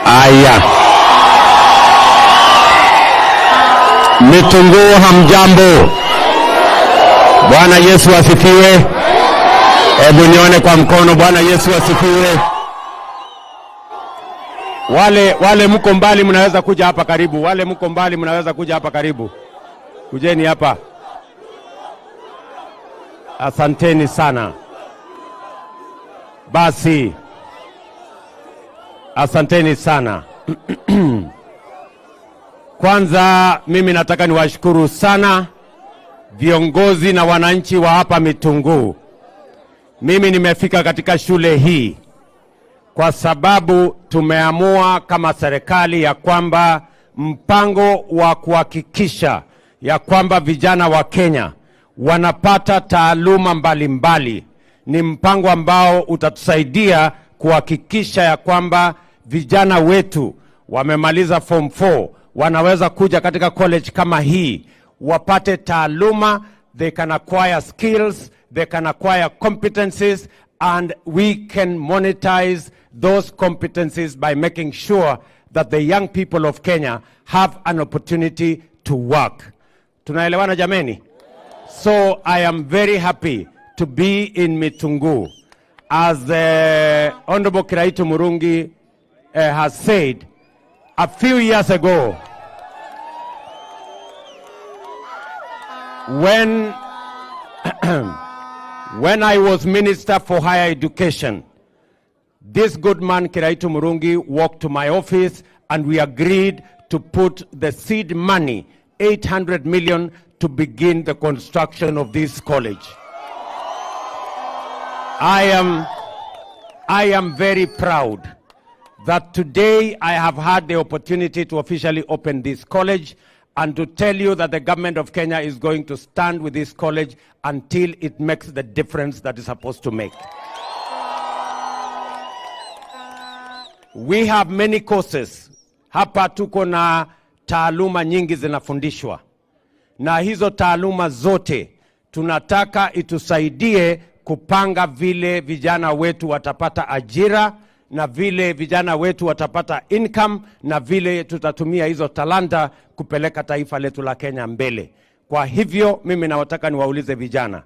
Aya. Mitunguu hamjambo. Bwana Yesu asifiwe. Hebu nione kwa mkono. Bwana Yesu asifiwe. Wale mko mbali mnaweza kuja hapa karibu. Wale mko mbali mnaweza kuja hapa karibu. Kujeni hapa. Asanteni sana. Basi. Asanteni sana. Kwanza mimi nataka niwashukuru sana viongozi na wananchi wa hapa Mitunguu. Mimi nimefika katika shule hii kwa sababu tumeamua kama serikali ya kwamba mpango wa kuhakikisha ya kwamba vijana wa Kenya wanapata taaluma mbalimbali ni mpango ambao utatusaidia kuhakikisha ya kwamba vijana wetu wamemaliza form 4 wanaweza kuja katika college kama hii wapate taaluma, they can acquire skills, they can acquire competencies, and we can monetize those competencies by making sure that the young people of Kenya have an opportunity to work. Tunaelewana jameni? So I am very happy to be in Mitunguu. As the Honorable Kiraitu Murungi has said, a few years ago, when I was Minister for Higher Education, this good man Kiraitu Murungi walked to my office and we agreed to put the seed money, 800 million, to begin the construction of this college. I am very proud that today I have had the opportunity to officially open this college and to tell you that the government of Kenya is going to stand with this college until it makes the difference that it's supposed to make. We have many courses. Hapa tuko na taaluma nyingi zinafundishwa. Na hizo taaluma zote tunataka itusaidie kupanga vile vijana wetu watapata ajira na vile vijana wetu watapata income na vile tutatumia hizo talanta kupeleka taifa letu la Kenya mbele. Kwa hivyo mimi nawataka niwaulize vijana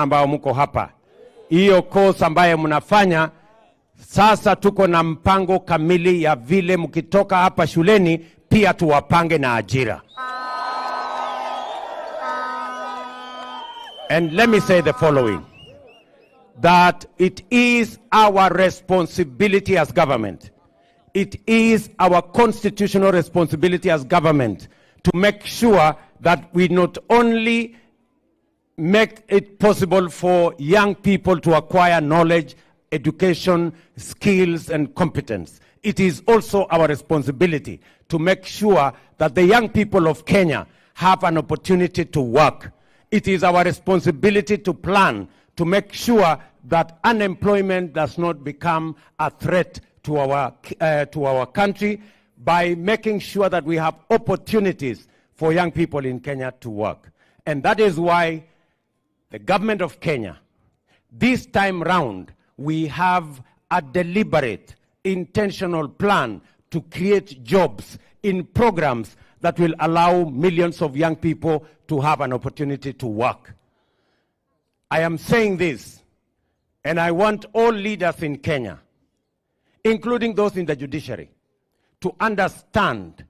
ambao mko hapa, hiyo course ambaye mnafanya sasa, tuko na mpango kamili ya vile mkitoka hapa shuleni pia tuwapange na ajira. And let me say the following, that it is our responsibility as government, it is our constitutional responsibility as government to make sure that we not only make it possible for young people to acquire knowledge, education, skills, and competence. It is also our responsibility to make sure that the young people of Kenya have an opportunity to work. It is our responsibility to plan to make sure that unemployment does not become a threat to our country by making sure that we have opportunities for young people in Kenya to work. And that is why the government of Kenya, this time round, we have a deliberate, intentional plan to create jobs in programs that will allow millions of young people to have an opportunity to work. I am saying this, and I want all leaders in Kenya, including those in the judiciary, to understand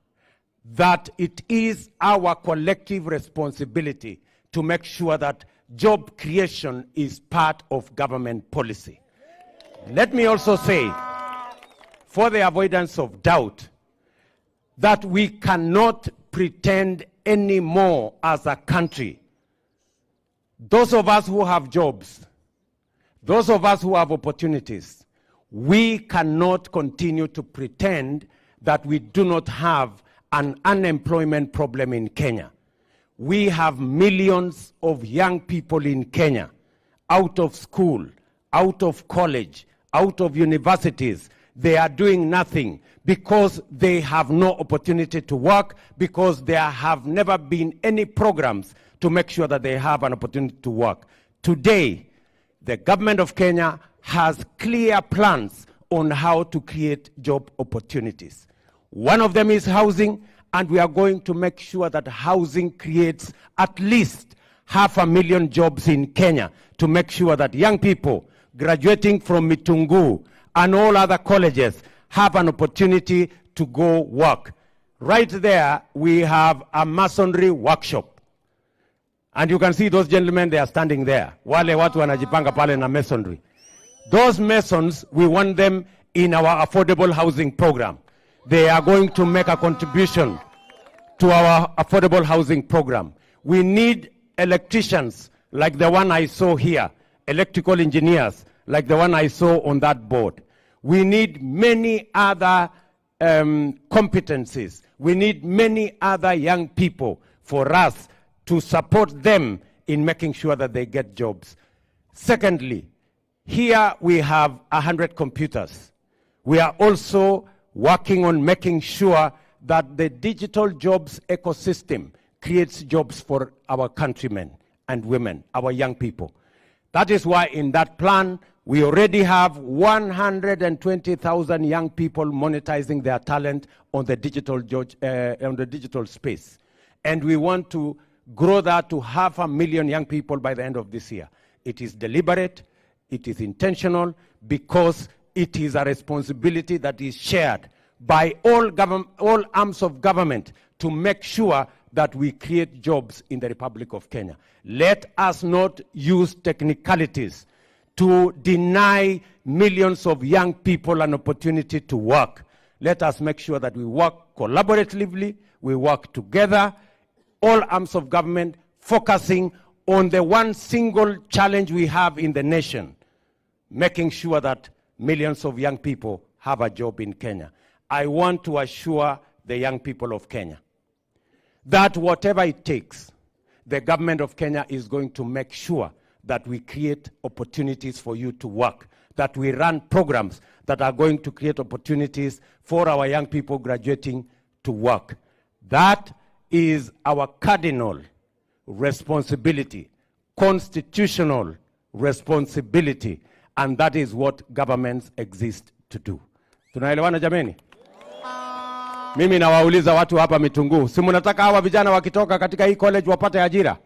that it is our collective responsibility to make sure that job creation is part of government policy. Let me also say, for the avoidance of doubt, that we cannot pretend anymore as a country. Those of us who have jobs, those of us who have opportunities, we cannot continue to pretend that we do not have an unemployment problem in Kenya. We have millions of young people in Kenya out of school, out of college, out of universities, they are doing nothing because they have no opportunity to work, because there have never been any programs to make sure that they have an opportunity to work. Today, the government of Kenya has clear plans on how to create job opportunities. One of them is housing, and we are going to make sure that housing creates at least 500,000 jobs in Kenya to make sure that young people graduating from Mitungu and all other colleges have an opportunity to go work. Right there, we have a masonry workshop. And you can see those gentlemen, they are standing there. Wale watu wanajipanga pale na masonry. Those masons, we want them in our affordable housing program. They are going to make a contribution to our affordable housing program. We need electricians like the one I saw here, electrical engineers like the one I saw on that board. We need many other competencies. We need many other young people for us to support them in making sure that they get jobs. Secondly, here we have 100 computers. We are also working on making sure that the digital jobs ecosystem creates jobs for our countrymen and women, our young people. That is why in that plan, we already have 120,000 young people monetizing their talent on the digital space. And we want to grow that to 500,000 young people by the end of this year. It is deliberate, it is intentional, because it is a responsibility that is shared by all arms of government to make sure that we create jobs in the Republic of Kenya. Let us not use technicalities to deny millions of young people an opportunity to work. Let us make sure that we work collaboratively, we work together, all arms of government focusing on the one single challenge we have in the nation, making sure that millions of young people have a job in Kenya. I want to assure the young people of Kenya that whatever it takes, the government of Kenya is going to make sure that we create opportunities for you to work, that we run programs that are going to create opportunities for our young people graduating to work. That is our cardinal responsibility, constitutional responsibility, and that is what governments exist to do. Tunaelewana jameni? Mimi nawauliza watu hapa Mitungu, si mnataka hawa vijana wakitoka katika hii college wapate ajira?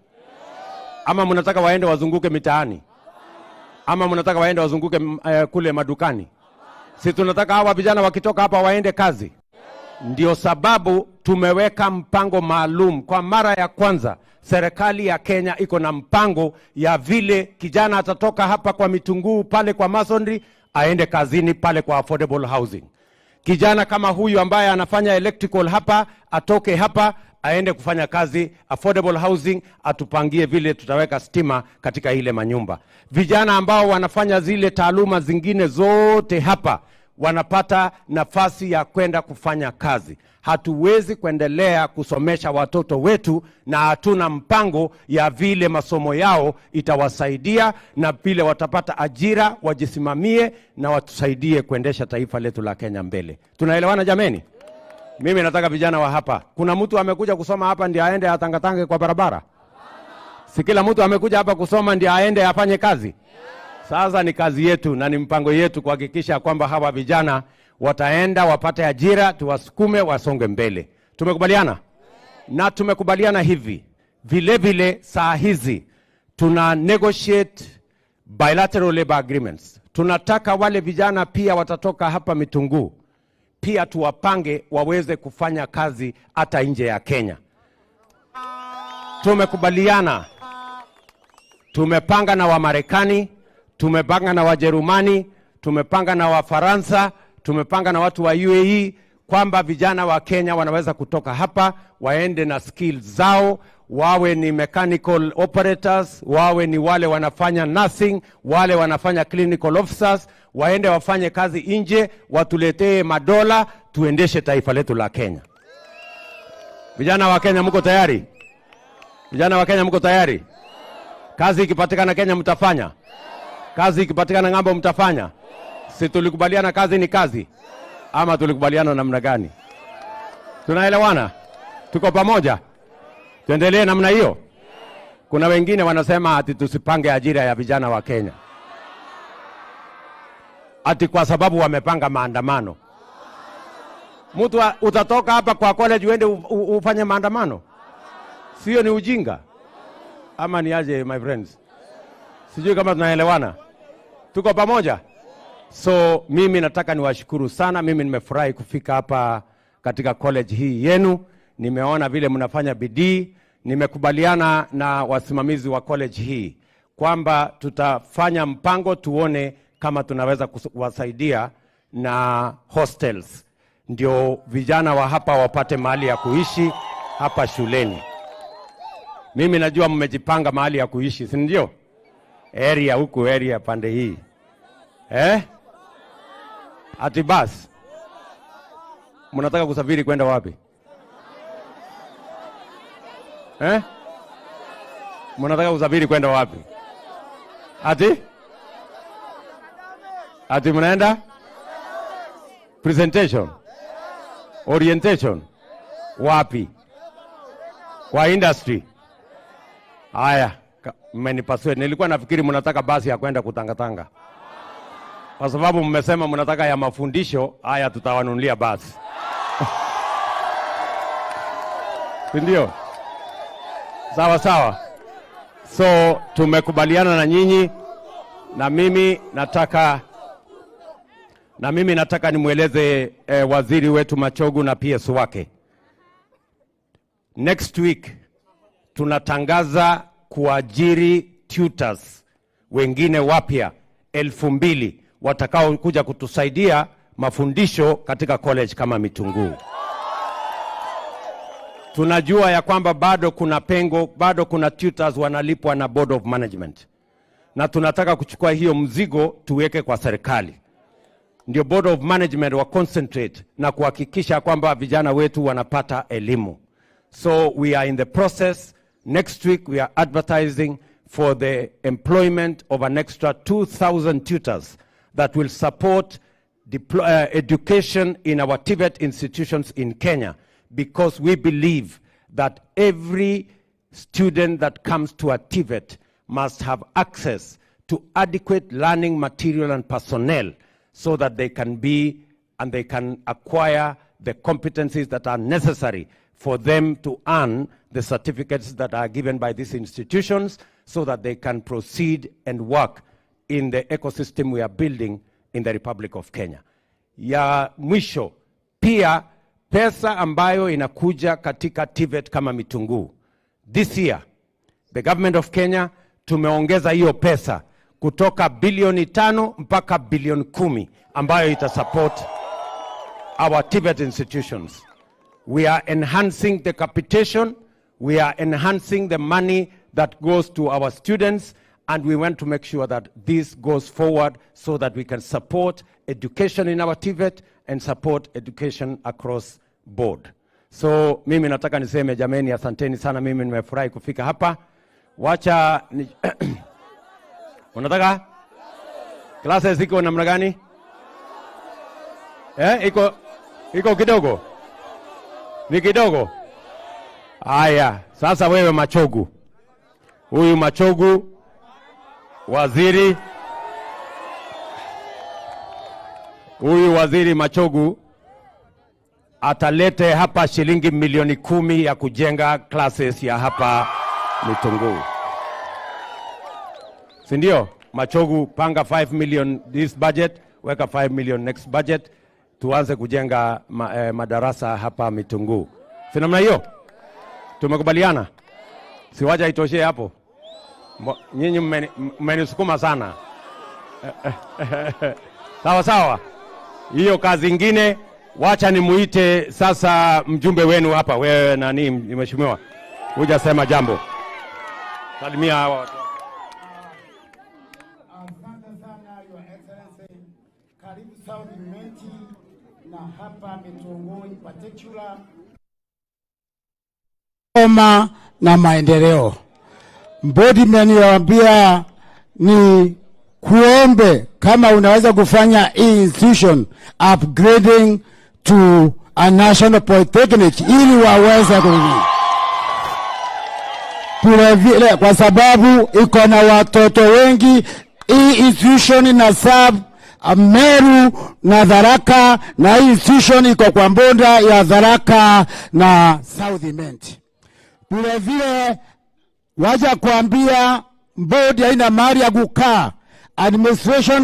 Ama mnataka waende wazunguke mitaani? Ama mnataka waende wazunguke kule madukani? Si tunataka hawa vijana wakitoka hapa waende kazi? Ndio sababu tumeweka mpango maalum. Kwa mara ya kwanza, serikali ya Kenya iko na mpango ya vile kijana atatoka hapa kwa Mitungu pale kwa masonry, aende kazini pale kwa affordable housing. Kijana kama huyu ambaye anafanya electrical hapa, atoke hapa, aende kufanya kazi affordable housing, atupangie vile tutaweka stima katika ile manyumba. Vijana ambao wanafanya zile taaluma zingine zote hapa, wanapata nafasi ya kwenda kufanya kazi. Hatuwezi kuendelea kusomesha watoto wetu na hatuna mpango ya vile masomo yao itawasaidia na vile watapata ajira, wajisimamie na watusaidie kuendesha taifa letu la Kenya mbele. Tunaelewana jameni? Mimi nataka vijana wa hapa. Kuna mtu amekuja kusoma hapa ndiye aende atangatange kwa barabara? Si kila mtu amekuja hapa kusoma ndiye aende afanye kazi? Sasa ni kazi yetu na ni mpango yetu kuhakikisha kwamba hawa vijana wataenda wapate ajira, tuwasukume wasonge mbele. Tumekubaliana? Na tumekubaliana hivi. Vile vile saa hizi tuna negotiate bilateral labor agreements. Tunataka wale vijana pia watatoka hapa Mitungu, pia tuwapange waweze kufanya kazi hata nje ya Kenya. Tumekubaliana. Tumepanga na Wamarekani, tumepanga na Wajerumani, tumepanga na Wafaransa, tumepanga na watu wa UAE kwamba vijana wa Kenya wanaweza kutoka hapa waende na skills zao, wawe ni mechanical operators, wawe ni wale wanafanya nursing, wale wanafanya clinical officers, waende wafanye kazi nje, watuletee madola, tuendeshe taifa letu la Kenya. Vijana wa Kenya mko tayari? Vijana wa Kenya mko tayari? Kazi ikipatikana Kenya mtafanya? Kazi ikipatikana ng'ambo mtafanya? Si tulikubaliana kazi ni kazi? Ama tulikubaliana namna gani? Tunaelewana? Tuko pamoja? Tuendelee namna hiyo? Kuna wengine wanasema ati tusipange ajira ya vijana wa Kenya, ati kwa sababu wamepanga maandamano. Mtu utatoka hapa kwa college uende ufanye maandamano? Sio ni ujinga? Ama ni aje my friends? Sijui kama tunaelewana. Tuko pamoja? So mimi nataka niwashukuru sana. Mimi nimefurahi kufika hapa katika college hii yenu. Nimeona vile mnafanya bidii. Nimekubaliana na wasimamizi wa college hii kwamba tutafanya mpango tuone kama tunaweza kuwasaidia na hostels, ndio vijana wa hapa wapate mahali ya kuishi hapa shuleni. Mimi najua mmejipanga mahali ya kuishi, si ndio? Area huku, area pande hii. Ati basi mnataka kusafiri kwenda wapi? Mnataka kusafiri kwenda wapi? Ati mnaenda presentation, orientation wapi? Kwa industry. Haya, mmenipasua. Nilikuwa nafikiri mnataka basi ya kwenda kutangatanga, kwa sababu mmesema mnataka ya mafundisho. Haya, tutawanunulia basi. Ndio? Sawa sawa. So tumekubaliana na nyinyi, na mimi nataka nimweleze waziri wetu Machogu na PS wake. Next week tunatangaza kuajiri tutors wengine wapya 2,000 watakao kuja kutusaidia mafundisho katika college kama Mitunguu. Tunajua ya kwamba bado kuna pengo, bado kuna tutors wanalipwa na board of management, na tunataka kuchukua hiyo mzigo tuweke kwa serikali, ndio board of management wa concentrate na kuhakikisha kwamba vijana wetu wanapata elimu. So we are in the process. Next week we are advertising for the employment of an extra 2,000 tutors that will support education in our TVET institutions in Kenya, because we believe that every student that comes to a TVET must have access to adequate learning material and personnel, so that they can be and they can acquire the competencies that are necessary for them to earn the certificates that are given by these institutions, so that they can proceed and work in the ecosystem we are building in the Republic of Kenya. Ya mwisho, pia pesa ambayo inakuja katika TVET kama Mitunguu. This year, the government of Kenya tumeongeza hiyo pesa kutoka bilioni 5 mpaka bilioni 10 ambayo itasupport our TVET institutions. We are enhancing the capitation, we are enhancing the money that goes to our students, and we want to make sure that this goes forward so that we can support education in our TVET and support education across board. So mimi nataka niseme jameni, asanteni sana. Mimi nimefurahi kufika hapa. Wacha unataka classes iko namna gani? Iko kidogo? Ni kidogo? Haya, sasa wewe Machogu. Huyu Machogu waziri, huyu waziri Machogu atalete hapa shilingi milioni 10 ya kujenga classes ya hapa Mitunguu. Si ndio? Machogu, panga 5 million this budget, weka 5 million next budget, tuanze kujenga madarasa hapa Mitunguu. Si namna hiyo? Tumekubaliana? Si waja itoshe hapo? Nyinyi mmenisukuma sana. Sawa sawa. Hiyo kazi ingine, wacha nimuite sasa mjumbe wenu hapa. Wewe nani mheshimiwa? Uja sema jambo. Salimia hawa watu. Asante sana Your Excellency. Karibu South Menti na hapa Mitunguu in particular. Na maendeleo. Mbodi mmeniambia ni kuombe kama unaweza kufanya hii institution upgrading to a national polytechnic ili waweze kunini. Vile kwa sababu iko na watoto wengi. Hii institution ina serve Meru na Tharaka, na hii institution iko kwa bonda ya Tharaka na Southiment. Vile waja kuambia board haina mali ya kukaa, administration